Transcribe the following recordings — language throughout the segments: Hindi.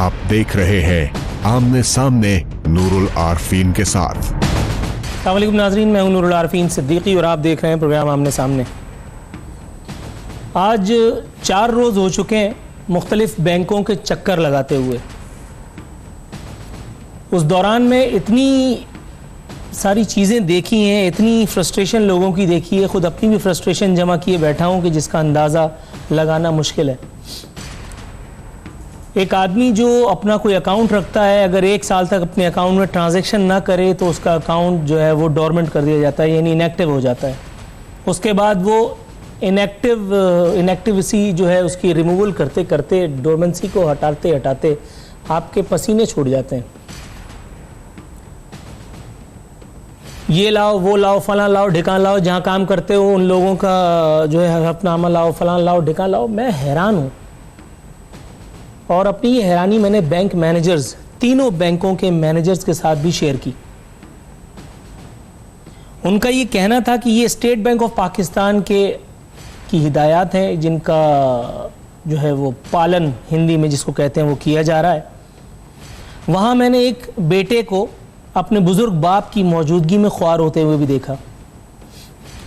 आप देख रहे हैं आमने सामने नूरुल आरफीन के साथ। अस्सलाम वालेकुम नाज़रीन, मैं हूं नूरुल आरफीन सिद्दीकी और आप देख रहे हैं प्रोग्राम आमने सामने। आज 4 रोज़ हो चुके हैं मुख्तलिफ बैंकों के चक्कर लगाते हुए। उस दौरान में इतनी सारी चीज़ें देखी हैं, इतनी फ्रस्ट्रेशन लोगों की देखी है, ख़ुद अपनी भी फ्रस्ट्रेशन जमा किए बैठा हूँ कि जिसका अंदाज़ा लगाना मुश्किल है। एक आदमी जो अपना कोई अकाउंट रखता है, अगर 1 साल तक अपने अकाउंट में ट्रांजैक्शन ना करे तो उसका अकाउंट जो है वो डोरमेंट कर दिया जाता है, यानी इनएक्टिव हो जाता है। उसके बाद वो इनएक्टिविटी जो है उसकी रिमूवल करते करते, डोरमेंसी को हटाते हटाते आपके पसीने छूट जाते हैं। ये लाओ, वो लाओ, फलां लाओ, ढिकान लाओ, जहाँ काम करते हो उन लोगों का जो है हलफनामा लाओ, फलां लाओ, ढिकान लाओ। मैं हैरान हूँ और अपनी ये हैरानी मैंने बैंक मैनेजर्स, तीनों बैंकों के मैनेजर्स के साथ भी शेयर की। उनका ये कहना था कि ये स्टेट बैंक ऑफ पाकिस्तान की हिदायत हैं, जिनका जो है वो पालन हिंदी में जिसको कहते हैं वो किया जा रहा है। वहाँ मैंने एक बेटे को अपने बुजुर्ग बाप की मौजूदगी में ख्वार होते हुए भी देखा।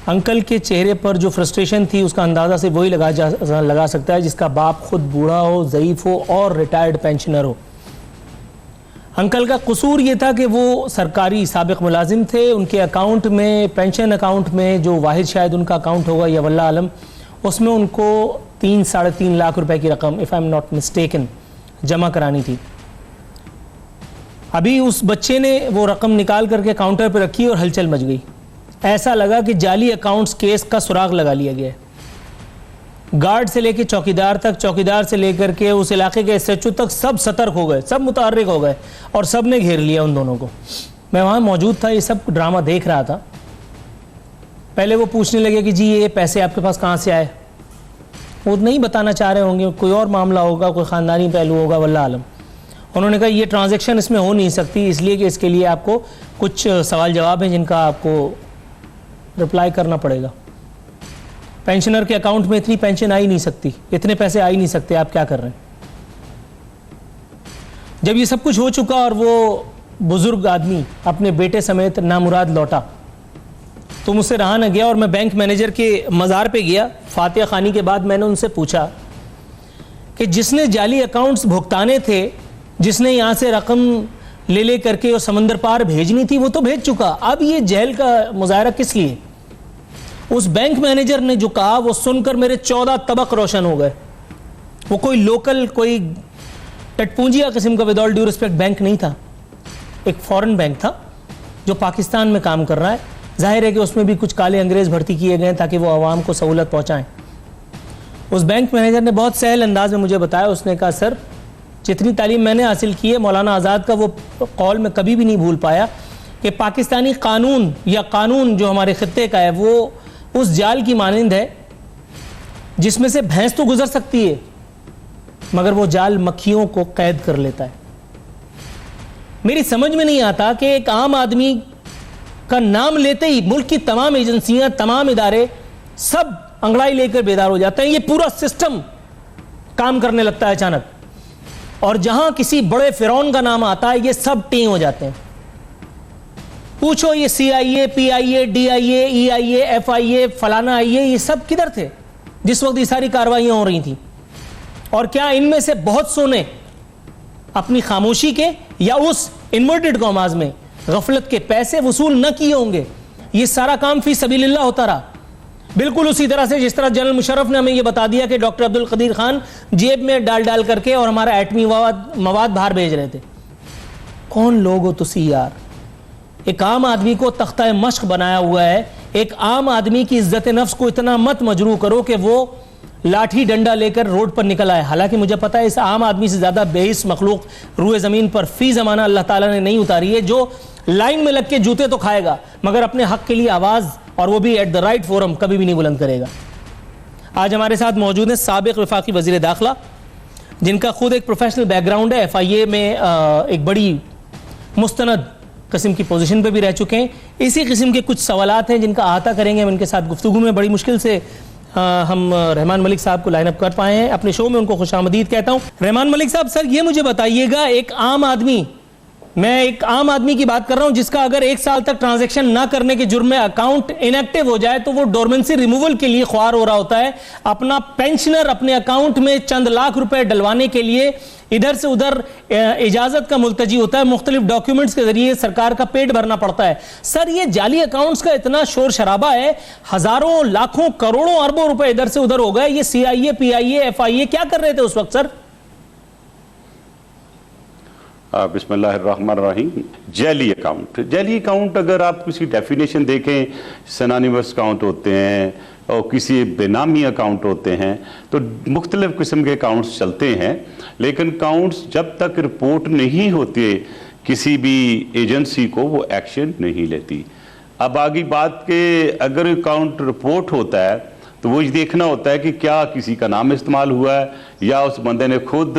अंकल के चेहरे पर जो फ्रस्ट्रेशन थी उसका अंदाज़ा से वही लगा सकता है जिसका बाप खुद बूढ़ा हो, ज़ईफ़ हो और रिटायर्ड पेंशनर हो। अंकल का कसूर ये था कि वो सरकारी साबिक़ मुलाजिम थे। उनके अकाउंट में, पेंशन अकाउंट में, जो वाहिद शायद उनका अकाउंट होगा या वल्लाह आलम, उसमें उनको 3-3.5 लाख रुपए की रकम, if I am not mistaken, जमा करानी थी। अभी उस बच्चे ने वो रकम निकाल करके काउंटर पर रखी और हलचल मच गई। ऐसा लगा कि जाली अकाउंट्स केस का सुराग लगा लिया गया है। गार्ड से लेकर चौकीदार तक, चौकीदार से लेकर के उस इलाके के SHO तक सब सतर्क हो गए, सब मुतहर्रिक हो गए और सब ने घेर लिया उन दोनों को। मैं वहाँ मौजूद था, ये सब ड्रामा देख रहा था। पहले वो पूछने लगे कि जी ये पैसे आपके पास कहाँ से आए। वो नहीं बताना चाह रहे होंगे, कोई और मामला होगा, कोई ख़ानदानी पहलू होगा, वल्लाह आलम। उन्होंने कहा ये ट्रांजैक्शन इसमें हो नहीं सकती, इसलिए कि इसके लिए आपको कुछ सवाल जवाब हैं जिनका आपको रिप्लाई करना पड़ेगा। पेंशनर के अकाउंट में इतनी पेंशन आ ही नहीं सकती, इतने पैसे आ ही नहीं सकते, आप क्या कर रहे हैं। जब ये सब कुछ हो चुका और वो बुजुर्ग आदमी अपने बेटे समेत नामुराद लौटा तो मुझसे रहा न गया और मैं बैंक मैनेजर के मज़ार पे गया। फातिहा खानी के बाद मैंने उनसे पूछा कि जिसने जाली अकाउंट्स भुगताने थे, जिसने यहाँ से रकम ले करके और समंदर पार भेजनी थी, वो तो भेज चुका, अब ये जेल का मुजाहरा किस लिए। उस बैंक मैनेजर ने जो कहा वो सुनकर मेरे 14 तबक रोशन हो गए। वो कोई लोकल, कोई टटपूंजिया किस्म का, with all due respect, bank नहीं था। एक फॉरेन बैंक था जो पाकिस्तान में काम कर रहा है। जाहिर है कि उसमें भी कुछ काले अंग्रेज भर्ती किए गए ताकि वो आवाम को सहूलत पहुँचाएँ। उस बैंक मैनेजर ने बहुत सहल अंदाज में मुझे बताया, उसने कहा सर जितनी तालीम मैंने हासिल की है, मौलाना आज़ाद का वो कौल मैं कभी भी नहीं भूल पाया कि पाकिस्तानी कानून या कानून जो हमारे खित्ते का है वो उस जाल की मानंद है जिसमें से भैंस तो गुजर सकती है मगर वो जाल मक्खियों को कैद कर लेता है। मेरी समझ में नहीं आता कि एक आम आदमी का नाम लेते ही मुल्क की तमाम एजेंसियां, तमाम इदारे सब अंगड़ाई लेकर बेदार हो जाते हैं। ये पूरा सिस्टम काम करने लगता है अचानक, और जहां किसी बड़े फिरौन का नाम आता है ये सब टी हो जाते हैं। पूछो ये CIA, PIA, DIA, EIA, FIA, फलाना IA, ये सब किधर थे जिस वक्त ये सारी कार्रवाइयां हो रही थी। और क्या इनमें से बहुत सो ने अपनी खामोशी के या उस इन्वर्टेड कॉमास में गफलत के पैसे वसूल न किए होंगे। ये सारा काम फी सबीलिल्लाह होता रहा, बिल्कुल उसी तरह से जिस तरह जनरल मुशर्रफ ने हमें यह बता दिया कि डॉक्टर अब्दुल कदीर खान जेब में डाल करके और हमारा एटमी मवाद बाहर भेज रहे थे। कौन लोग हो तुसी यार। एक आम आदमी को तख्ता मश्क बनाया हुआ है। एक आम आदमी की इज्जत नफ्स को इतना मत मजरू करो कि वो लाठी डंडा लेकर रोड पर निकल आए। हालांकि मुझे पता है इस आम आदमी से ज्यादा बेहिस मखलूक रूए जमीन पर फी जमाना अल्लाह ताला ने नहीं उतारी है, जो लाइन में लग के जूते तो खाएगा मगर अपने हक के लिए आवाज, और वो भी एट द राइट फोरम, कभी भी नहीं बुलंद करेगा। आज हमारे साथ मौजूद है साबिक वफाकी वजीर दाखिला, जिनका खुद एक प्रोफेशनल बैकग्राउंड है। FIA में एक बड़ी मुस्तनद किस्म की पोजीशन पे भी रह चुके हैं। इसी किस्म के कुछ सवालात हैं जिनका अहाता करेंगे हम इनके साथ गुफ्तगू में। बड़ी मुश्किल से हम रहमान मलिक साहब को लाइन अप कर पाए हैं अपने शो में, उनको खुशामदीद कहता हूं। रहमान मलिक साहब, सर ये मुझे बताइएगा, मैं एक आम आदमी की बात कर रहा हूं जिसका अगर 1 साल तक ट्रांजैक्शन ना करने के जुर्म में अकाउंट इनएक्टिव हो जाए तो वो डोरमेंसी रिमूवल के लिए ख्वार हो रहा होता है। अपना पेंशनर अपने अकाउंट में चंद लाख रुपए डलवाने के लिए इधर से उधर इजाजत का मुल्तजी होता है, मुख्तलिफ डॉक्यूमेंट्स के जरिए सरकार का पेट भरना पड़ता है। सर ये जाली अकाउंट्स का इतना शोर शराबा है, हजारों लाखों करोड़ों अरबों रुपए इधर से उधर हो गए, ये CIA, PIA, FIA क्या कर रहे थे उस वक्त सर? बिस्मिल्लाहिर्रहमानिर्रहीम। जैली अकाउंट अगर आप किसी डेफिनेशन देखें, सिनोनिमस अकाउंट होते हैं और किसी बेनामी अकाउंट होते हैं, तो मुख्तलिफ किस्म के अकाउंट्स चलते हैं, लेकिन अकाउंट्स जब तक रिपोर्ट नहीं होते किसी भी एजेंसी को वो एक्शन नहीं लेती। अब आगे बात के अगर अकाउंट रिपोर्ट होता है तो वो ये देखना होता है कि क्या किसी का नाम इस्तेमाल हुआ है या उस बंदे ने खुद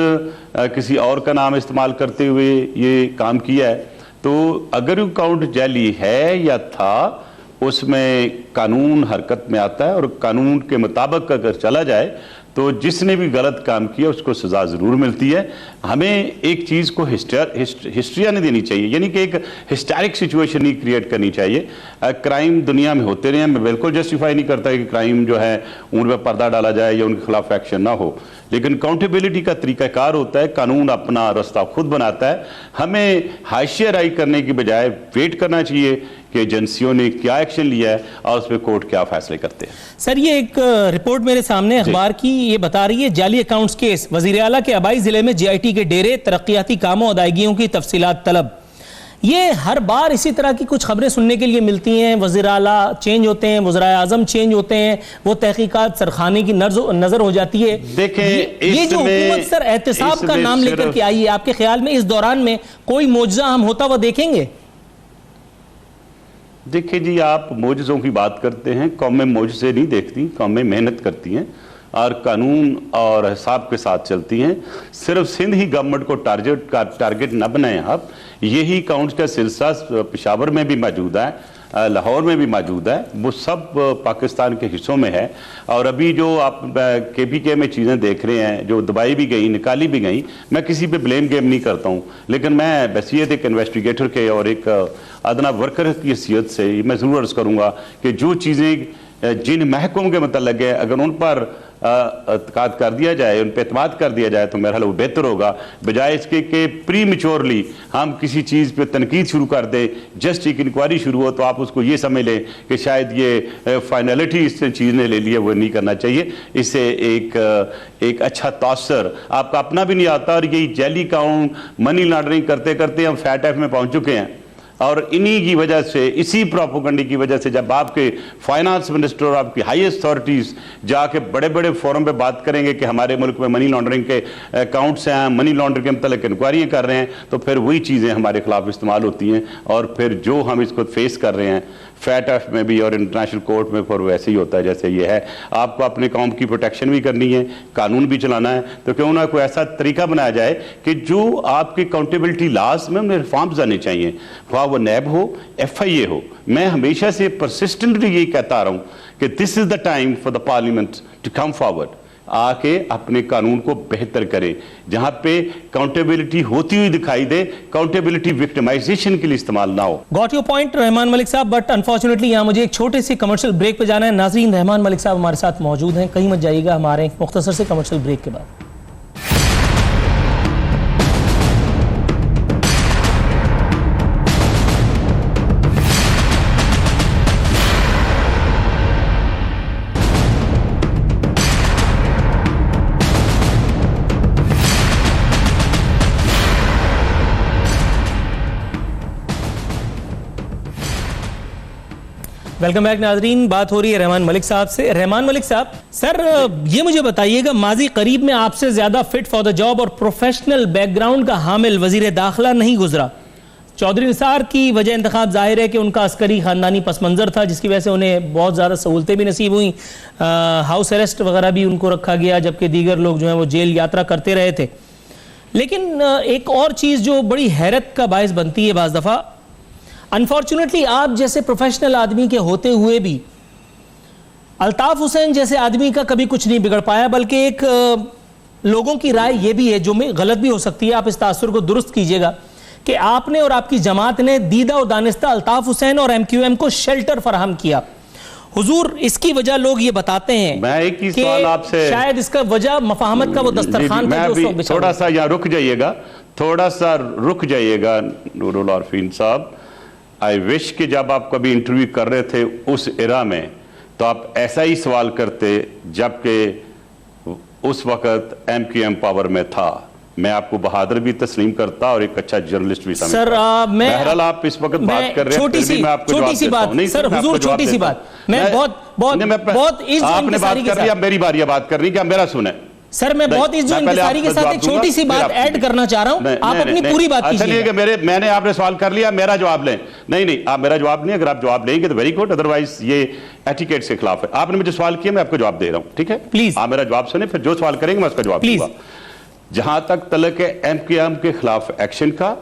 किसी और का नाम इस्तेमाल करते हुए ये काम किया है। तो अगर अकाउंट जाली है या था, उसमें कानून हरकत में आता है और कानून के मुताबिक अगर चला जाए तो जिसने भी गलत काम किया उसको सज़ा ज़रूर मिलती है। हमें एक चीज़ को हिस्ट्रिया नहीं देनी चाहिए, यानी कि एक हिस्टोरिक सिचुएशन नहीं क्रिएट करनी चाहिए। क्राइम दुनिया में होते रहे, मैं बिल्कुल जस्टिफाई नहीं करता कि क्राइम जो है उन पर पर्दा डाला जाए या उनके खिलाफ एक्शन ना हो, लेकिन अकाउंटेबिलिटी का तरीक़ाकार होता है, कानून अपना रास्ता खुद बनाता है। हमें हाशिया राय करने की बजाय वेट करना चाहिए कि एजेंसियों ने क्या एक्शन लिया है और उस पर कोर्ट क्या फैसले करते हैं। सर ये एक रिपोर्ट मेरे सामने अखबार की ये बता रही है, जाली अकाउंट्स केस, वजीर आला के आबाई जिले में JIT के डेरे, तरक्याती कामों अदायगियों की तफसीलात तलब। ये हर बार इसी तरह की कुछ खबरें सुनने के लिए मिलती हैं। वज़ीर आला चेंज होते हैं, वज़ीर आज़म चेंज होते हैं, वो तहकीकात सरखाने की नजर हो जाती है। देखें ये जो हुकूमत सर एहतिसाब का नाम लेकर के आई है, आपके ख्याल में इस दौरान में कोई मोजज़ा हम होता हुआ देखेंगे? देखिए जी, आप मोजज़ों की बात करते हैं, कौमें मोजज़े नहीं देखती, कौमें मेहनत करती हैं और कानून और हिसाब के साथ चलती हैं। सिर्फ सिंध ही गवर्नमेंट को टारगेट न बनाएं आप, यही अकाउंट्स का सिलसिला पेशावर में भी मौजूद है, लाहौर में भी मौजूद है, वो सब पाकिस्तान के हिस्सों में है। और अभी जो आप KPK में चीज़ें देख रहे हैं, जो दबाई भी गई, निकाली भी गई, मैं किसी पे ब्लेम गेम नहीं करता हूँ, लेकिन मैं बसीयत एक इन्वेस्टिगेटर के और एक अदना वर्कर की हैसियत से मैं ज़रूर अर्ज़ करूँगा कि जो चीज़ें जिन महकमों के मतलब है अगर उन पर एतकाद कर दिया जाए, उन पर एतमाद कर दिया जाए तो मेरा ख्याल वो बेहतर होगा, बजाय इसके कि प्री मेच्योरली हम किसी चीज़ पे तनकीद शुरू कर दें। जस्ट एक इंक्वायरी शुरू हो तो आप उसको ये समझ लें कि शायद ये फाइनलिटी इस चीज़ ने ले ली है, वो नहीं करना चाहिए। इससे एक अच्छा तासर आपका अपना भी नहीं आता। और यही जाली अकाउंट, मनी लॉन्ड्रिंग करते करते हम फैट एफ में पहुँच चुके हैं और इन्हीं की वजह से, इसी प्रोपेगेंडा की वजह से जब आपके फाइनेंस मिनिस्टर और आपकी हाई अथॉरिटीज़ जाके बड़े बड़े फोरम पे बात करेंगे कि हमारे मुल्क में मनी लॉन्ड्रिंग के अकाउंट्स हैं, मनी लॉन्ड्रिंग के मतलब इंक्वायरियाँ कर रहे हैं, तो फिर वही चीज़ें हमारे खिलाफ इस्तेमाल होती हैं और फिर जो हम इसको फेस कर रहे हैं फैट एफ में भी और इंटरनेशनल कोर्ट में फिर वैसे ही होता है जैसे ये है। आपको अपने कौम की प्रोटेक्शन भी करनी है, कानून भी चलाना है, तो क्यों ना कोई ऐसा तरीका बनाया जाए कि जो आपकी अकाउंटेबिलिटी लॉज में उन्हें रिफॉर्म्स आने चाहिए, वो नैब हो, FIA हो। मैं हमेशा से परसिस्टेंटली यही कहता आ रहा हूँ कि this is the time for the parliament to come forward, आके अपने कानून को बेहतर करें, जहां पे अकाउंटेबिलिटी होती हुई दिखाई दे, अकाउंटेबिलिटी विक्टिमाइजेशन के लिए इस्तेमाल ना हो। Got your point Rahman Malik साहब, बट अनफॉर्चुनेटली यहाँ मुझे एक छोटे से कमर्शियल ब्रेक पे जाना है। नाजरीन, रहमान मलिक साहब हमारे साथ मौजूद हैं, कहीं मत जाइएगा, हमारे मुख्तसर से कमर्शियल ब्रेक के बाद। वेलकम बैक नाजरीन, बात हो रही है रहमान मलिक साहब से। रहमान मलिक साहब, सर ये मुझे बताइएगा, माजी करीब में आपसे ज्यादा फिट फॉर द जॉब और प्रोफेशनल बैकग्राउंड का हामिल वजीर दाखिला नहीं गुजरा। चौधरी निसार की वजह इंतखाब जाहिर है कि उनका अस्करी खानदानी पस मंजर था, जिसकी वजह से उन्हें बहुत ज़्यादा सहूलतें भी नसीब हुई, हाउस अरेस्ट वगैरह भी उनको रखा गया, जबकि दीगर लोग जो हैं वो जेल यात्रा करते रहे थे। लेकिन एक और चीज़ जो बड़ी हैरत का बायस बनती है बाज़ दफ़ा, अनफॉर्चुनेटली आप जैसे प्रोफेशनल आदमी के होते हुए भी अल्ताफ हुसैन जैसे आदमी का कभी कुछ नहीं बिगड़ पाया, बल्कि एक लोगों की राय यह भी है, जो में गलत भी हो सकती है, आप इस तासुर को दुरुस्त कीजिएगा, कि आपने और आपकी जमात ने दीदा और दानिस्ता अल्ताफ हुसैन और MQM को शेल्टर फराहम किया। हुजूर, इसकी वजह लोग ये बताते हैं, मैं एक ही सवाल आपसे, शायद इसका वजह मफाहमत का वो दस्तरखान था जो थोड़ा सा यहाँ रुक जाइएगा, थोड़ा सा रुक जाइएगा नूरुल आरफीन साहब। आई विश कि जब आप कभी इंटरव्यू कर रहे थे उस एरा में, तो आप ऐसा ही सवाल करते जबकि उस वक्त MQM पावर में था। मैं आपको बहादुर भी तस्लीम करता और एक अच्छा जर्नलिस्ट भी समझता। सर बहरहाल आप इस वक्त बात कर रहे हैं, छोटी सी बात सर, हुजूर छोटी सी बात, मैं बहुत आपने बात कर लिया, मेरी बारी है बात करनी, क्या मेरा सुने सर? मैं बहुत इस इंतज़ारी के साथ एक छोटी सी बात ऐड करना चाह रहा हूं, आप अपनी पूरी बात कीजिए। मैंने आपने सवाल कर लिया, मेरा जवाब लें। नहीं, आप मेरा जवाब नहीं, अगर आप जवाब लेंगे तो वेरी गुड, अदरवाइज ये एटिकेट के खिलाफ है। आपने मुझे सवाल किया, मैं आपको जवाब दे रहा हूं, ठीक है? प्लीज आप मेरा जवाब सुने, फिर जो सवाल करेंगे मैं उसका जवाब दूंगा। जहां तक तलक है MQM के खिलाफ एक्शन का,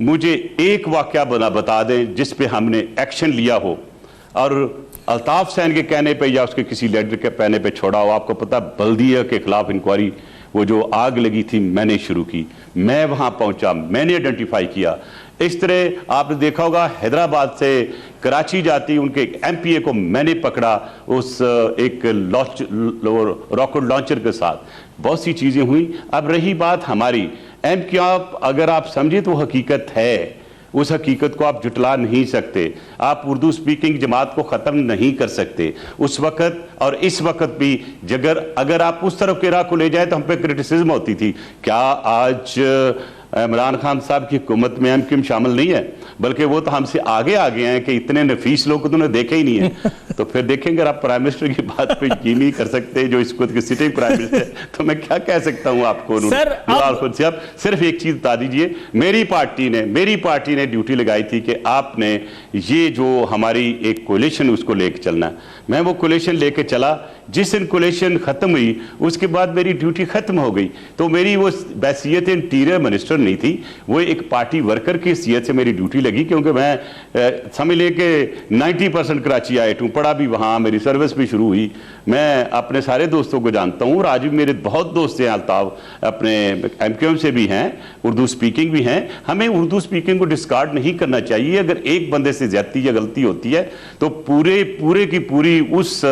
मुझे एक वाकया बता दें जिस पे हमने एक्शन लिया हो और अल्ताफ हुसैन के कहने पे या उसके किसी लीडर के कहने पे छोड़ा हो। आपको पता, बल्दिया के खिलाफ इंक्वायरी, वो जो आग लगी थी, मैंने शुरू की, मैं वहां पहुंचा, मैंने आइडेंटिफाई किया। इस तरह आपने देखा होगा, हैदराबाद से कराची जाती उनके MPA को मैंने पकड़ा उस एक रॉकेट लॉन्चर के साथ। बहुत सी चीजें हुई। अब रही बात हमारी MQM, अगर आप समझे तो हकीकत है, उस हकीकत को आप जुटला नहीं सकते। आप उर्दू स्पीकिंग जमात को ख़त्म नहीं कर सकते। उस वक़्त और इस वक्त भी अगर आप उस तरफ के राह को ले जाए तो हम पे क्रिटिसिज्म होती थी। क्या आज इमरान खान साहब की हुकूमत में MQM शामिल नहीं है? बल्कि वो तो हमसे आगे आ गए हैं कि इतने नफीस लोग तो उन्होंने देखे ही नहीं है। तो फिर देखेंगे, आप प्राइम मिनिस्टर की बात पे यकीन नहीं कर सकते, जो इस वक्त के सिटिंग प्राइम मिनिस्टर, तो मैं क्या कह सकता हूँ आपको? सर सिर्फ एक चीज बता दीजिए, मेरी पार्टी ने ड्यूटी लगाई थी कि आपने ये जो हमारी एक कोलिशन उसको लेके चलना है। मैं वो कोलिशन लेके चला। जिस दिन कोलिशन खत्म हुई उसके बाद मेरी ड्यूटी खत्म हो गई। तो मेरी वो हैसियत इंटीरियर मिनिस्टर नहीं थी, वो एक पार्टी वर्कर की हैसियत से मेरी ड्यूटी लगी, क्योंकि मैं समझ ले कि 90% कराची आए हूँ, पढ़ा भी वहाँ, मेरी सर्विस भी शुरू हुई। मैं अपने सारे दोस्तों को जानता हूँ और आज भी मेरे बहुत दोस्त हैं अल्ताफ, अपने MQM से भी हैं, उर्दू स्पीकिंग भी हैं। हमें उर्दू स्पीकिंग को डिस्कार्ड नहीं करना चाहिए। अगर एक बंदे से ज्यादती या गलती होती है तो पूरे की पूरी उस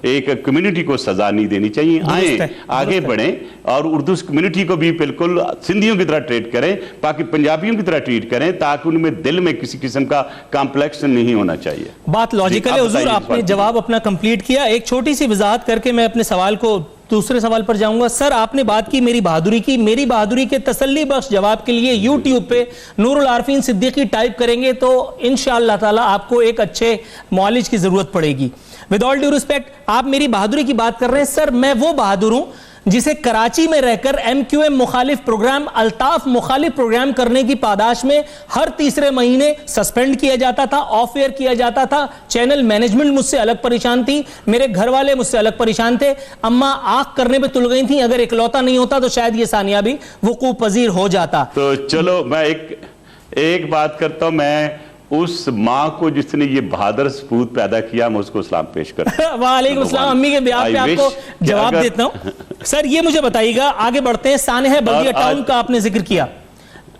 एक कम्युनिटी को सजा नहीं देनी चाहिए। आए आगे बढ़ें और उर्दू कम्युनिटी को भी बिल्कुल सिंधियों की तरह ट्रीट करें, बाकी पंजाबियों की तरह ट्रीट करें, ताकि उनमें दिल में किसी किस्म का कॉम्प्लेक्स नहीं होना चाहिए। बात लॉजिकल है हुजूर, आपने जवाब अपना कंप्लीट किया। एक छोटी सी वजाहत करके मैं अपने सवाल को दूसरे सवाल पर जाऊंगा। सर, आपने बात की मेरी बहादुरी के तसल्ली बख्श जवाब के लिए यूट्यूब पे नूरुल आरफीन सिद्दीकी टाइप करेंगे तो इंशाअल्लाह ताला आपको एक अच्छे मौलिज की जरूरत पड़ेगी। विद ऑल ड्यू रिस्पेक्ट, आप मेरी बहादुरी की बात कर रहे हैं। सर, मैं वो बहादुर हूं जिसे कराची में रहकर MQM मुखालिफ प्रोग्राम, अल्ताफ मुखालिफ प्रोग्राम करने की पादाश में हर तीसरे महीने सस्पेंड किया जाता था, ऑफ एयर किया जाता था। चैनल मैनेजमेंट मुझसे अलग परेशान थी, मेरे घर वाले मुझसे अलग परेशान थे, अम्मा आंख करने पे तुल गई थी। अगर इकलौता नहीं होता तो शायद ये सानिया भी वकूफ पजीर हो जाता। तो चलो मैं एक बात करता हूं, मैं उस माँ को जिसने ये बहादुर सपूत पैदा किया, मैं उसको सलाम पेश करता हूं। वालेकुम सलाम। अम्मी के ब्याह पे आपको जवाब देता हूं। सर, ये मुझे बताइएगा, आगे बढ़ते हैं, सानह बल्दिया टाउन का आपने जिक्र किया।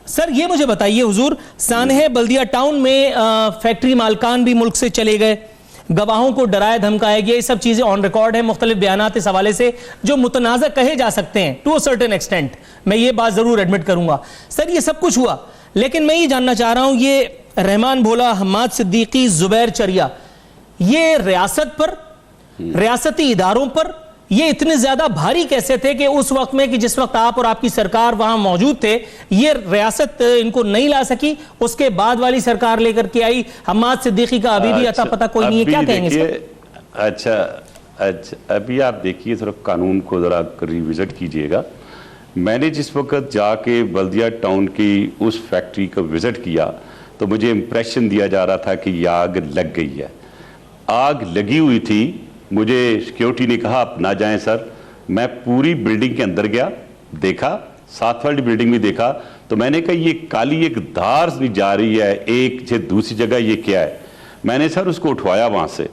सर, ये मुझे बताइए हुजूर, सानह बल्दिया टाउन में फैक्ट्री मालकान भी मुल्क से चले गए, गवाहों को डराया धमकाया गया, ये सब चीजें ऑन रिकॉर्ड है मुख्तलिफ बयानात इस हवाले से जो मुतनाज़ा कहे जा सकते हैं टू अ सर्टेन एक्सटेंट। मैं ये बात जरूर एडमिट करूंगा। सर, ये सब कुछ हुआ, लेकिन मैं ये जानना चाह रहा हूं, ये रहमान भोला, हम्माद सिद्दीकी, जुबैर चरिया, ये रियासत पर, रियासती इदारों पर ये इतने ज्यादा भारी कैसे थे कि उस वक्त में कि जिस वक्त आप और आपकी सरकार वहां मौजूद थे, ये रियासत इनको नहीं ला सकी, उसके बाद वाली सरकार लेकर के आई। हम्माद सिद्दीकी का अभी भी अता पता कोई नहीं है, क्या कहेंगे? अच्छा, अभी आप देखिए, थोड़ा कानून को जरा रिविजिट कीजिएगा। मैंने जिस वक्त जाके बल्दिया टाउन की उस फैक्ट्री को विजिट किया तो मुझे इंप्रेशन दिया जा रहा था कि यह आग लग गई है। आग लगी हुई थी। मुझे सिक्योरिटी ने कहा आप ना जाएं सर। मैं पूरी बिल्डिंग के अंदर गया, देखा, साथ वाली बिल्डिंग में देखा, तो मैंने कहा ये काली एक धार जा रही है एक से दूसरी जगह, ये क्या है? मैंने सर उसको उठवाया वहाँ से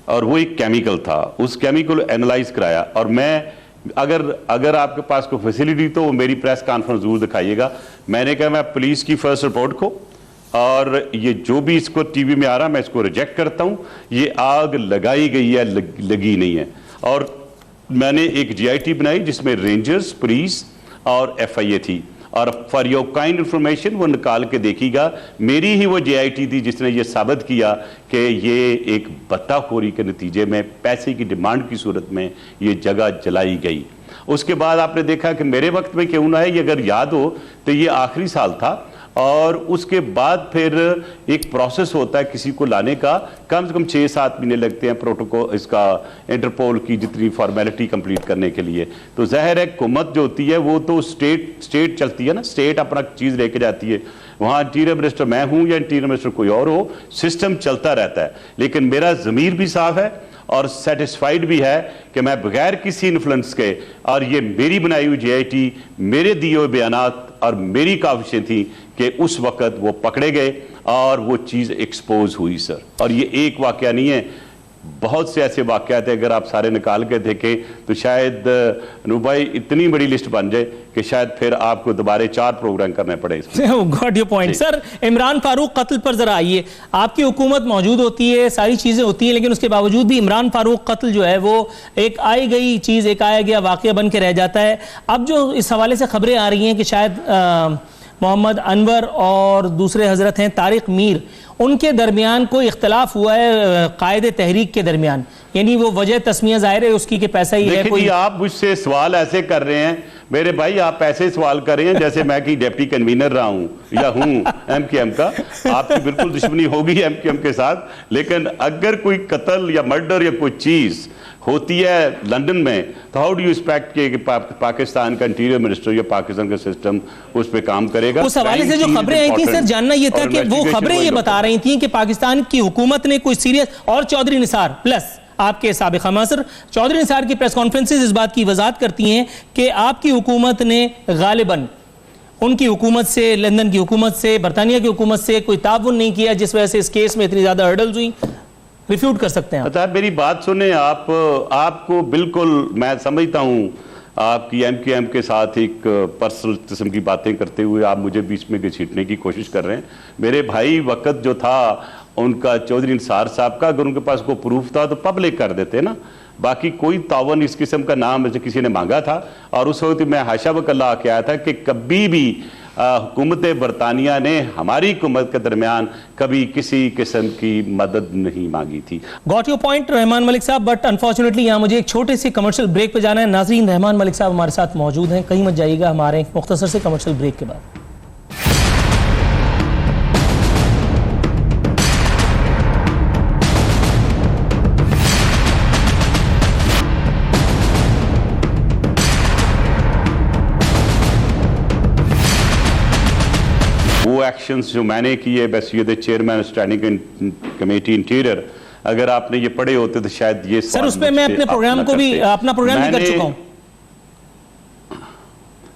और वो एक केमिकल था, उस केमिकल एनालाइज कराया। और मैं अगर आपके पास कोई फैसिलिटी तो मेरी प्रेस कॉन्फ्रेंस जरूर दिखाइएगा। मैंने कहा मैं पुलिस की फर्स्ट रिपोर्ट को और ये जो भी इसको टीवी में आ रहा मैं इसको रिजेक्ट करता हूं। ये आग लगाई गई है, लगी नहीं है। और मैंने एक जीआईटी बनाई जिसमें रेंजर्स, पुलिस और एफआईए थी। और फॉर योर काइंड इंफॉर्मेशन वो निकाल के देखिएगा, मेरी ही वो जीआईटी थी जिसने ये साबित किया कि ये एक बत्ताखोरी के नतीजे में पैसे की डिमांड की सूरत में ये जगह जलाई गई। उसके बाद आपने देखा कि मेरे वक्त में क्यों ना है, ये अगर याद हो तो ये आखिरी साल था। और उसके बाद फिर एक प्रोसेस होता है किसी को लाने का, कम से कम 6-7 महीने लगते हैं प्रोटोकॉल, इसका इंटरपोल की जितनी फॉर्मेलिटी कंप्लीट करने के लिए। तो ज़ाहिर है हुकूमत जो होती है वो तो स्टेट चलती है ना, स्टेट अपना चीज़ लेके जाती है। वहाँ इंटीरियर मिनिस्टर मैं हूँ या इंटीरियर मिनिस्टर कोई और हो, सिस्टम चलता रहता है। लेकिन मेरा ज़मीर भी साफ है और सेटिस्फाइड भी है कि मैं बगैर किसी इन्फ्लुएंस के, और ये मेरी बनाई हुई जीआईटी, मेरे दिए हुए बयानात और मेरी काविशें थी कि उस वक्त वो पकड़े गए और वो चीज़ एक्सपोज हुई सर। और ये एक वाकया नहीं है, बहुत से ऐसे वाकयात हैं, अगर आप सारे निकाल के देखें तो शायद भाई इतनी बड़ी लिस्ट बन जाए कि शायद फिर आपको दोबारा 4 प्रोग्राम करने पड़े। Got your point sir. Imran Farooq कत्ल पर जरा आइए। आपकी हुकूमत मौजूद होती है, सारी चीजें होती हैं, लेकिन उसके बावजूद भी इमरान फारूक कत्ल जो है वो एक आई गई चीज, एक आया गया वाकया बन के रह जाता है। अब जो इस हवाले से खबरें आ रही हैं कि शायद मोहम्मद अनवर और दूसरे हजरत हैं तारिक मीर, उनके दरमियान कोई इख्तलाफ हुआ है कायदे तहरीक के दरमियान, यानी वो वजह तस्मिया जाहिर है उसकी कि पैसा ही है कोई। आप मुझसे सवाल ऐसे कर रहे हैं मेरे भाई, आप ऐसे सवाल कर रहे हैं जैसे मैं कि डिप्टी कन्वीनर रहा हूं या हूं एमकेएम का। आपकी बिल्कुल दुश्मनी होगी एमकेएम के साथ, लेकिन अगर कोई कत्ल या मर्डर या कोई चीज होती है लंदन में तो हाउ डू यू एक्सपेक्ट कि पाकिस्तान का इंटीरियर मिनिस्टर या पाकिस्तान का सिस्टम उस पर काम करेगा? उस हवाले से जो खबरें आई थी सर, जानना यह था कि वो खबरें ये बता रही थी कि पाकिस्तान की हुकूमत ने कोई सीरियस, और चौधरी निसार प्लस आपके साबिक़ हमासर चौधरी निसार की प्रेस कॉन्फ्रेंसेस इस बात की वजाहत करती हैं कि आपकी हुकूमत ने गालिबन उनकी हुकूमत से, लंदन की हुकूमत से, बरतानिया की हुकूमत से कोई ताउन नहीं किया, जिस वजह से इस केस में इतनी ज्यादा हर्डल्स हुई। रिफ्यूट कर सकते हैं आप? मेरी बात सुने आप, आपको बिल्कुल मैं समझता हूं आपकी एमकेएम के साथ एक पर्सनल किस्म की बातें करते हुए आप मुझे बीच में घसीटने की कोशिश कर रहे हैं। मेरे भाई वक्त जो था उनका चौधरी निसार साहब का, अगर उनके पास कोई प्रूफ था तो पब्लिक कर देते ना। बाकी कोई तावन इस किस्म का नाम जैसे किसी ने मांगा था, और उस वक्त मैं हाशा वकल्ला के आया था कि कभी भी हुकूमत बरतानिया ने हमारी हुकूमत के दरमियान कभी किसी किस्म की मदद नहीं मांगी थी। Got your point Rahman Malik साहब, बट अनफॉर्चुनेटली यहाँ मुझे एक छोटे से कमर्शियल ब्रेक पे जाना है। नाज़रीन, रहमान मलिक साहब हमारे साथ मौजूद हैं, कहीं मत जाइएगा, हमारे मुख्तसर से कमर्शियल ब्रेक के बाद। वो एक्शंस जो मैंने किए बसीयत चेयरमैन स्टैंडिंग कमेटी इंटीरियर, अगर आपने ये पढ़े होते तो शायद ये सर उस पे मैं अपने प्रोग्राम को भी अपना प्रोग्राम भी कर चुका हूं।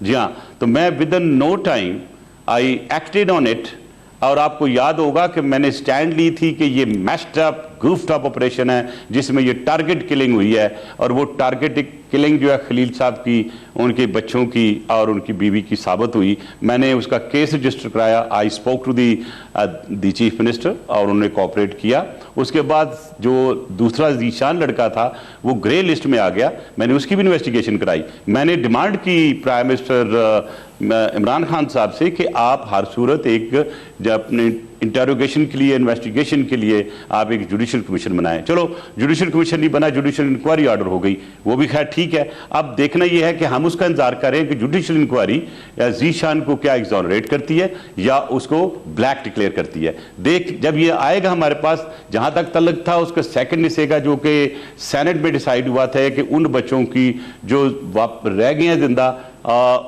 जी हाँ, तो मैं within no time I acted on it. और आपको याद होगा कि मैंने स्टैंड ली थी कि ये मैस्ड अप ग्रूफ्ड अप ऑपरेशन है जिसमें ये टारगेट किलिंग हुई है, और वो टारगेट किलिंग जो है खलील साहब की, उनके बच्चों की और उनकी बीवी की साबित हुई। मैंने उसका केस रजिस्टर कराया। I spoke to the chief minister और उन्होंने कोऑपरेट किया। उसके बाद जो दूसरा जीशान लड़का था वो ग्रे लिस्ट में आ गया, मैंने उसकी भी इन्वेस्टिगेशन कराई। मैंने डिमांड की प्राइम मिनिस्टर इमरान खान साहब से कि आप हर सूरत एक जब अपने इंटरोगेशन के लिए, इन्वेस्टिगेशन के लिए आप एक जुडिशल कमीशन बनाएं। चलो जुडिशल कमीशन नहीं बना, जुडिशल इंक्वायरी ऑर्डर हो गई, वो भी खैर ठीक है। अब देखना यह है कि हम उसका इंतजार करें कि जुडिशल इंक्वायरी जीशान को क्या एग्जोनरेट करती है या उसको ब्लैक डिक्लेयर करती है। देख जब ये आएगा हमारे पास, जहां तक तल्लक था उसका सेकंड हिस्से का जो कि सेनेट में डिसाइड हुआ था कि उन बच्चों की जो रह गए हैं जिंदा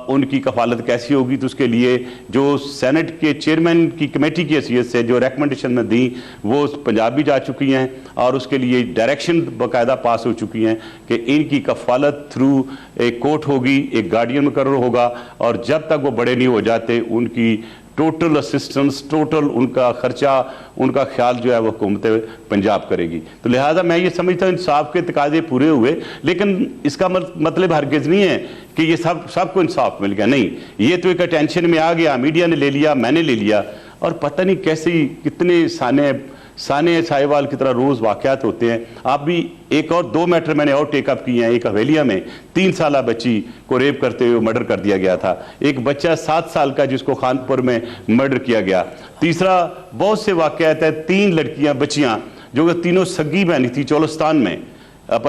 उनकी कफालत कैसी होगी, तो उसके लिए जो सेनेट के चेयरमैन की कमेटी की हैसियत से जो रिकमेंडेशन में दी वो पंजाब भी जा चुकी हैं, और उसके लिए डायरेक्शन बाकायदा पास हो चुकी हैं कि इनकी कफालत थ्रू एक कोर्ट होगी, एक गार्डियन मुकर्रर होगा, और जब तक वो बड़े नहीं हो जाते उनकी टोटल असिस्टेंस, टोटल उनका खर्चा, उनका ख्याल जो है वो हुकूमत पंजाब करेगी। तो लिहाजा मैं ये समझता हूँ इंसाफ के तकाजे पूरे हुए, लेकिन इसका मतलब हरगिज़ नहीं है कि ये सबको इंसाफ मिल गया। नहीं, ये तो एक अटेंशन में आ गया, मीडिया ने ले लिया, मैंने ले लिया, और पता नहीं कैसे कितने साने साहिवाल की तरह रोज़ वाक़यात होते हैं। आप भी एक और 2 मैटर मैंने और टेकअप किए हैं। एक हवेलिया में 3 साल बच्ची को रेप करते हुए मर्डर कर दिया गया था। एक बच्चा 7 साल का जिसको खानपुर में मर्डर किया गया। तीसरा, बहुत से वाक़यात हैं, 3 लड़कियां बच्चियां जो कि तीनों सगी बहनी थी चोलिस्तान में,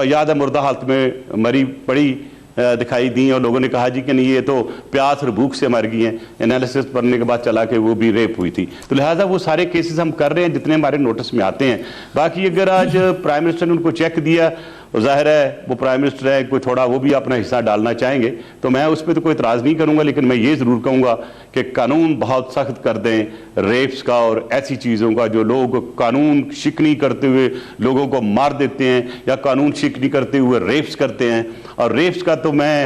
याद है, मुर्दा हालत में मरी पड़ी दिखाई दी, और लोगों ने कहा जी कि नहीं ये तो प्यास और भूख से मर गई हैं। एनालिसिस पढ़ने के बाद चला कि वो भी रेप हुई थी। तो लिहाजा वो सारे केसेस हम कर रहे हैं जितने हमारे नोटिस में आते हैं। बाकी अगर आज प्राइम मिनिस्टर ने उनको चेक दिया, जाहिर है वो प्राइम मिनिस्टर है, कोई थोड़ा वो भी अपना हिस्सा डालना चाहेंगे, तो मैं उस पर तो कोई इतराज़ नहीं करूँगा, लेकिन मैं ये ज़रूर कहूँगा कि कानून बहुत सख्त कर दें रेप्स का और ऐसी चीज़ों का, जो लोग कानून शिकनी करते हुए लोगों को मार देते हैं या कानून शिकनी करते हुए रेप्स करते हैं। और रेप्स का तो मैं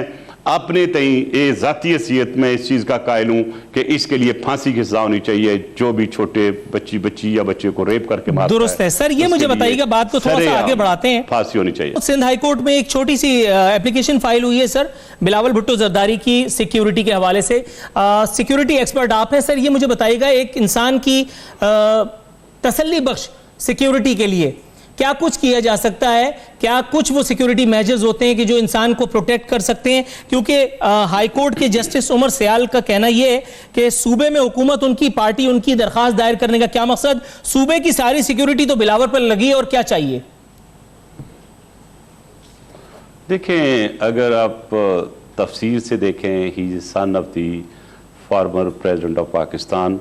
अपने तई ये ज़ाती हैसियत में इस चीज़ का कायल हूँ कि इसके लिए फांसी की सज़ा होनी चाहिए। जो भी छोटे बच्ची या बच्चे को रेप करके मारता दुरुस्त है सर। ये मुझे बताइएगा, बात को थोड़ा सा आगे बढ़ाते हैं। फांसी होनी चाहिए। सिंध हाई कोर्ट में एक छोटी सी एप्लीकेशन फाइल हुई है सर, बिलावल भुट्टो जरदारी की सिक्योरिटी के हवाले से। सिक्योरिटी एक्सपर्ट आप हैं सर, ये मुझे बताइएगा एक इंसान की तसल्ली बख्श सिक्योरिटी के लिए क्या कुछ किया जा सकता है? क्या कुछ वो सिक्योरिटी मेजर्स होते हैं कि जो इंसान को प्रोटेक्ट कर सकते हैं? क्योंकि हाई कोर्ट के जस्टिस उमर सयाल का कहना यह है कि सूबे में हुकूमत, उनकी पार्टी, उनकी दरखास्त दायर करने का क्या मकसद? सूबे की सारी सिक्योरिटी तो बिलावल पर लगी है, और क्या चाहिए? देखें, अगर आप तफसीर से देखें, he is son of the former president of Pakistan,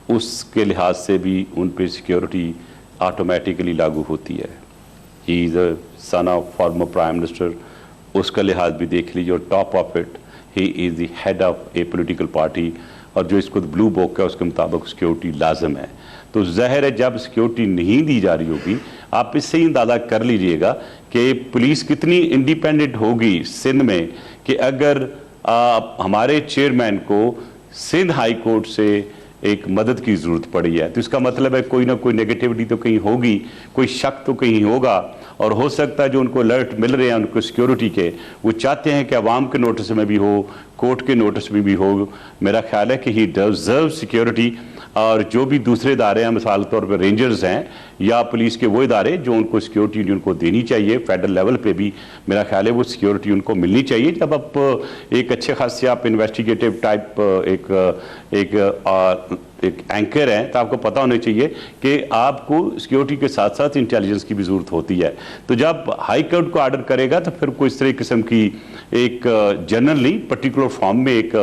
उसके लिहाज से भी उन पर सिक्योरिटी ऑटोमेटिकली लागू होती है। He is a son of former prime minister, उसका लिहाज भी देख लीजिए। और top of it he is the head of A political party, और जो इसको ब्लू बुक है उसके मुताबिक सिक्योरिटी लाजम है। तो ज़ाहिर है जब सिक्योरिटी नहीं दी जा रही होगी, आप इससे ही अंदाज़ा कर लीजिएगा कि पुलिस कितनी इंडिपेंडेंट होगी सिंध में, कि अगर हमारे चेयरमैन को सिंध हाई कोर्ट से एक मदद की ज़रूरत पड़ी है, तो इसका मतलब है कोई ना कोई नेगेटिविटी तो कहीं होगी, कोई शक तो कहीं होगा। और हो सकता है जो उनको अलर्ट मिल रहे हैं उनको सिक्योरिटी के, वो चाहते हैं कि अवाम के नोटिस में भी हो, कोर्ट के नोटिस में भी हो। मेरा ख्याल है कि ही डिज़र्व सिक्योरिटी। और जो भी दूसरे इदारे हैं, मिसाल के तौर पर रेंजर्स हैं या पुलिस के वो इदारे जो उनको सिक्योरिटी उनको देनी चाहिए, फेडरल लेवल पे भी मेरा ख्याल है वो सिक्योरिटी उनको मिलनी चाहिए। जब आप एक अच्छे खासे आप इन्वेस्टिगेटिव टाइप एक एंकर हैं, तो आपको पता होना चाहिए कि आपको सिक्योरिटी के साथ साथ इंटेलिजेंस की भी ज़रूरत होती है। तो जब हाई कोर्ट को ऑर्डर करेगा तो फिर कोई इस तरह किस्म की एक जनरली पर्टिकुलर फॉर्म में एक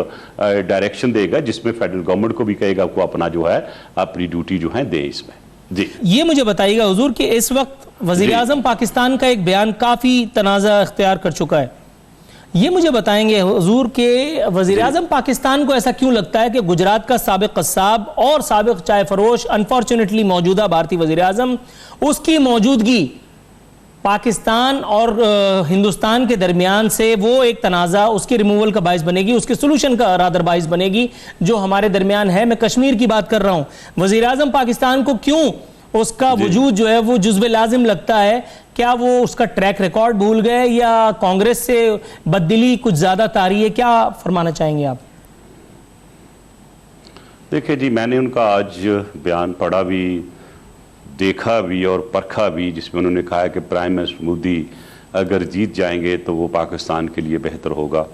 डायरेक्शन देगा, जिसमें फेडरल गवर्नमेंट को भी कहेगा को अपना जो है अपनी ड्यूटी जो है दे इसमें। जी, ये मुझे बताइएगा हुजूर कि इस वक्त वज़ीर आज़म पाकिस्तान का एक बयान काफ़ी तनाज़ा इख्तियार कर चुका है। ये मुझे बताएंगे हुजूर के वज़ीर आज़म पाकिस्तान को ऐसा क्यों लगता है कि गुजरात का साबिक़ कस्साब और साबिक़ चाय फरोश, अनफॉर्चुनेटली मौजूदा भारतीय वज़ीर आज़म, उसकी मौजूदगी पाकिस्तान और हिंदुस्तान के दरमियान से वो एक तनाज़ा, उसके रिमूवल का बायस बनेगी, उसके सोल्यूशन का रादर बायस बनेगी जो हमारे दरमियान है। मैं कश्मीर की बात कर रहा हूँ। वज़ीर आज़म पाकिस्तान को क्यों उसका वजूद जो है वो जुज़्व लाजिम लगता है? क्या वो उसका ट्रैक रिकॉर्ड भूल गए या कांग्रेस से बददिली कुछ ज़्यादा तारी है? क्या फरमाना चाहेंगे आप? देखिए जी, मैंने उनका आज बयान पढ़ा भी, देखा भी और परखा भी, जिसमें उन्होंने कहा है कि प्राइम मिनिस्टर मोदी अगर जीत जाएंगे तो वो पाकिस्तान के लिए बेहतर होगा।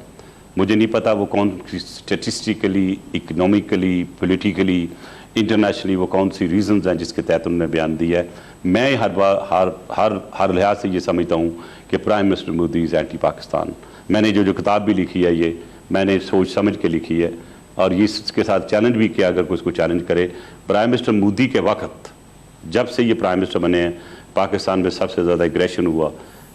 मुझे नहीं पता वो कौन सी स्टेटिस्टिकली, इकनॉमिकली, पॉलिटिकली, इंटरनेशनली वो कौन सी रीजंस हैं जिसके तहत उन्होंने बयान दिया है। मैं हर लिहाज से ये समझता हूँ कि prime minister Modi is anti Pakistan. मैंने जो किताब भी लिखी है ये मैंने सोच समझ के लिखी है, और ये इसके साथ चैलेंज भी किया अगर कोई इसको चैलेंज करे। प्राइम मिनिस्टर मोदी के वक्त जब से ये प्राइम मिनिस्टर बने हैं, पाकिस्तान में सबसे ज़्यादा एग्रेशन हुआ,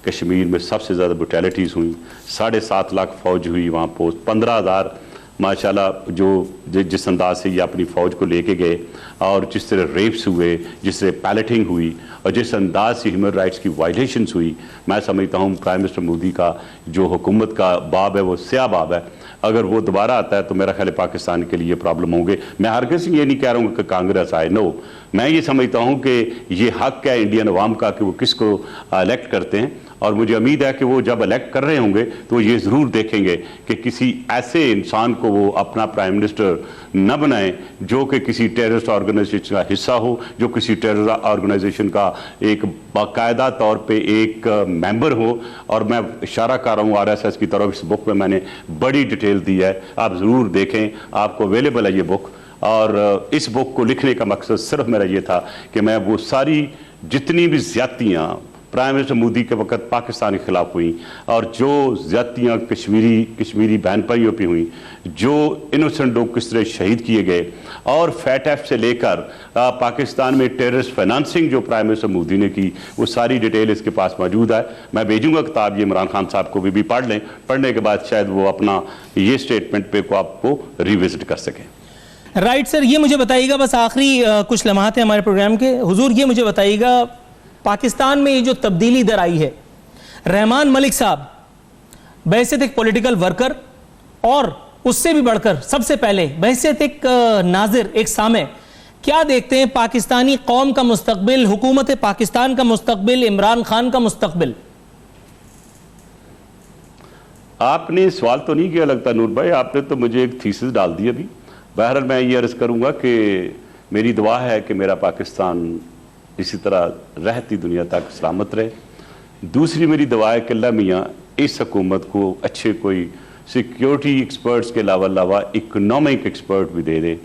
कश्मीर में सबसे ज़्यादा ब्रुटैलिटीज़ हुई, 7.5 लाख फ़ौज हुई वहाँ पोस्ट, 15,000 माशाल्लाह जो जिस अंदाज से ये अपनी फ़ौज को लेके गए, और जिस तरह रेप्स हुए, जिस तरह पैलेटिंग हुई, और जिस अंदाज से ह्यूमन राइट्स की वायलेशंस हुई, मैं समझता हूँ प्राइम मिनिस्टर मोदी का जो हुकूमत का बाब है वो स्याह बाब है। अगर वो दोबारा आता है तो मेरा ख्याल है पाकिस्तान के लिए प्रॉब्लम होंगे। मैं हर किसी ये नहीं कह रहा हूँ कि कांग्रेस आए, नो, मैं ये समझता हूँ कि ये हक है इंडियन अवाम का कि वो किसको इलेक्ट करते हैं, और मुझे उम्मीद है कि वो जब इलेक्ट कर रहे होंगे तो ये ज़रूर देखेंगे कि किसी ऐसे इंसान को वो अपना प्राइम मिनिस्टर न बनाए जो कि किसी टेररिस्ट ऑर्गेनाइजेशन का हिस्सा हो, जो किसी टेररिस्ट ऑर्गेनाइजेशन का एक बाकायदा तौर पे एक मेंबर हो। और मैं इशारा कर रहा हूँ RSS की तरफ, इस बुक में मैंने बड़ी डिटेल दी है, आप ज़रूर देखें, आपको अवेलेबल है ये बुक। और इस बुक को लिखने का मकसद सिर्फ मेरा ये था कि मैं वो सारी जितनी भी ज़्यादतियाँ प्राइम मिनिस्टर मोदी के वक्त पाकिस्तान के खिलाफ हुई और जो ज़्यादतियाँ कश्मीरी बहन भाइयों पर हुई, जो इनोसेंट लोग किस तरह शहीद किए गए, और फैटएफ से लेकर पाकिस्तान में टेररिस्ट फाइनेंसिंग जो प्राइम मिनिस्टर मोदी ने की, वो सारी डिटेल इसके पास मौजूद है। मैं भेजूंगा किताब, ये इमरान खान साहब को भी पढ़ लें, पढ़ने के बाद शायद वो अपना ये स्टेटमेंट पे को आपको रिविजिट कर सकें। राइट सर, ये मुझे बताइएगा, बस आखिरी कुछ लम्हात हैं हमारे प्रोग्राम के। हुजूर ये मुझे बताइएगा, पाकिस्तान में ये जो तब्दीली दर आई है, रहमान मलिक साहब बहैसियत एक पॉलिटिकल वर्कर और उससे भी बढ़कर सबसे पहले बहैसियत एक नाजिर, एक सामे, क्या देखते हैं पाकिस्तानी कौम का मुस्तकबिल, हुकूमत पाकिस्तान का मुस्तकबिल, इमरान खान का मुस्तकबिल? आपने सवाल तो नहीं किया लगता नूर भाई, आपने तो मुझे एक थीसिस डाल दी अभी। बहरहाल मैं ये अर्ज़ करूँगा कि मेरी दुआ है कि मेरा पाकिस्तान इसी तरह रहती दुनिया तक सलामत रहे। दूसरी मेरी दुआ है कि अल्लाह मियाँ इस हुकूमत को अच्छे कोई सिक्योरिटी एक्सपर्ट्स के अलावा इकोनॉमिक एक्सपर्ट भी दे दे।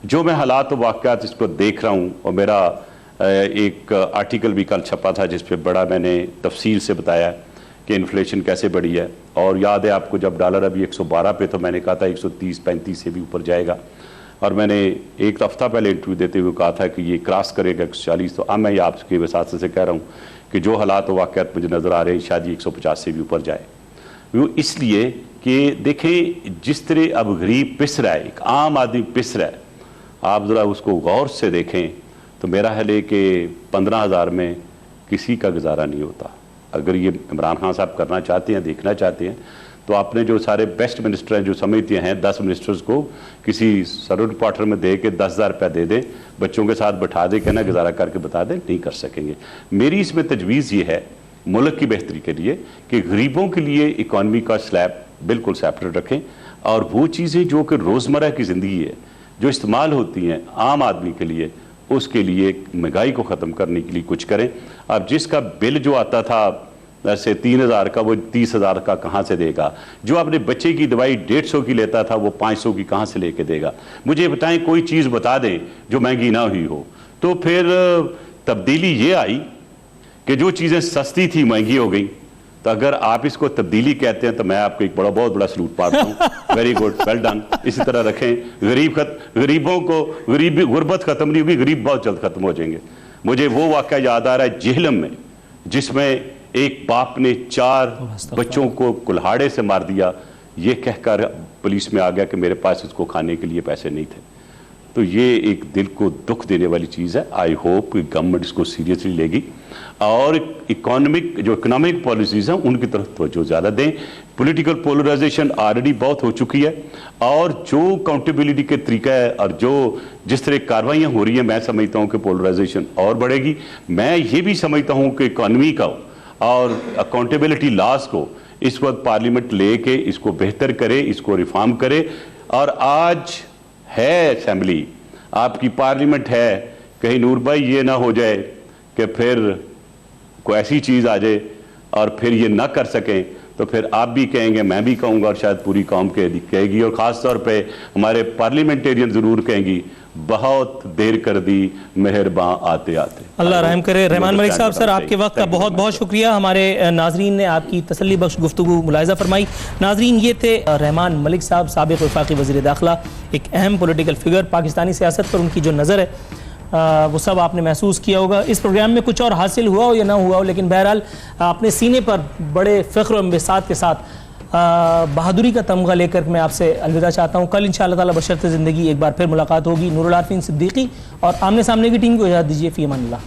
जो मैं हालात व वाक़यात इसको देख रहा हूँ, और मेरा एक आर्टिकल भी कल छपा था जिस पे बड़ा मैंने तफसील से बताया कि इन्फ्लेशन कैसे बढ़ी है। और याद है आपको, जब डॉलर अभी 112 पे तो मैंने कहा था 130-135 से भी ऊपर जाएगा, और मैंने एक हफ्ता पहले इंटरव्यू देते हुए कहा था कि ये क्रॉस करेगा 140। तो अब मैं ये आपके वसात से कह रहा हूँ कि जो हालात व वाक़यात मुझे नज़र आ रहे हैं, शायद ये 150 से भी ऊपर जाए। वो इसलिए कि देखें जिस तरह अब गरीब पिस रहा है, एक आम आदमी पिस रहा है, आप ज़रा उसको गौर से देखें तो मेरा ख्याल है कि 15,000 में किसी का गुजारा नहीं होता। अगर ये इमरान खान साहब करना चाहते हैं, देखना चाहते हैं, तो आपने जो सारे बेस्ट मिनिस्टर हैं, जो समितियाँ हैं, 10 मिनिस्टर्स को किसी सर्वेंट क्वार्टर में दे के 10,000 रुपया दे दें, बच्चों के साथ बैठा दे, कहना गुजारा करके बता दें, नहीं कर सकेंगे। मेरी इसमें तजवीज़ ये है मुल्क की बेहतरी के लिए कि गरीबों के लिए इकॉनमी का स्लैब बिल्कुल सेपरेट रखें, और वो चीज़ें जो कि रोज़मर्रा की ज़िंदगी है, जो इस्तेमाल होती हैं आम आदमी के लिए, उसके लिए महंगाई को ख़त्म करने के लिए कुछ करें। अब जिसका बिल जो आता था ऐसे 3,000 का, वो 30,000 का कहाँ से देगा? जो अपने बच्चे की दवाई 150 की लेता था, वो 500 की कहाँ से लेके देगा? मुझे बताएं, कोई चीज़ बता दें जो महंगी ना हुई हो। तो फिर तब्दीली ये आई कि जो चीज़ें सस्ती थी महंगी हो गई। तो अगर आप इसको तब्दीली कहते हैं तो मैं आपको एक बहुत बड़ा सलूट मारता हूँ। Very good, well done. इसी तरह रखें। गरीबों को गुर्बत खत्म नहीं होगी, गरीब बहुत जल्द खत्म हो जाएंगे। मुझे वो वाक़या याद आ रहा है जेहलम में, जिसमें एक बाप ने 4 बच्चों को कुल्हाड़े से मार दिया, ये कहकर पुलिस में आ गया कि मेरे पास इसको खाने के लिए पैसे नहीं थे। तो ये एक दिल को दुख देने वाली चीज़ है। आई होप कि गवर्नमेंट इसको सीरियसली लेगी और जो इकोनॉमिक पॉलिसीज़ हैं उनकी तरफ तवज्जो ज़्यादा दें। पॉलिटिकल पोलराइजेशन ऑलरेडी बहुत हो चुकी है, और जो अकाउंटेबिलिटी के तरीका है और जिस तरह कार्रवाइयाँ हो रही हैं, मैं समझता हूँ कि पोलराइजेशन और बढ़ेगी। मैं ये भी समझता हूँ कि इकॉनमी का और अकाउंटेबिलिटी लॉस को इस वक्त पार्लियामेंट लेके इसको बेहतर करे, इसको रिफॉर्म करे। और आज है असेंबली, आपकी पार्लियामेंट है, कहीं नूर भाई ये ना हो जाए कि फिर कोई ऐसी चीज़ आ जाए और फिर ये ना कर सकें, तो फिर आप भी कहेंगे, मैं भी कहूँगा, और शायद पूरी कौम कहेगी, और ख़ास तौर पे हमारे पार्लियामेंटेरियन ज़रूर कहेंगी, बहुत देर कर दी मेहरबान आते आते। अल्लाह रहम करे। रहमान मलिक साहब, सर आपके वक्त का बहुत बहुत शुक्रिया। हमारे नाजरीन ने आपकी तसल्ली बख्श गुफ्तगू मुलाहिज़ा फरमाई। नाजरीन, ये थे रहमान मलिक साहब, साबिक़ वफाकी वज़ीर दाखिला, एक अहम पॉलिटिकल फिगर। पाकिस्तानी सियासत पर उनकी जो नज़र है वो सब आपने महसूस किया होगा। इस प्रोग्राम में कुछ और हासिल हुआ हो या ना हुआ हो, लेकिन बहरहाल अपने सीने पर बड़े फ़ख्र और इंबिसात के साथ बहादुरी का तमगा लेकर मैं आपसे अलविदा चाहता हूँ। कल इंशाअल्लाह ताला बशर्ते ज़िंदगी एक बार फिर मुलाकात होगी। नूरुल आरफीन सिद्दीकी और आमने सामने की टीम को इजाज़त दीजिए। फ़ी अमान अल्लाह।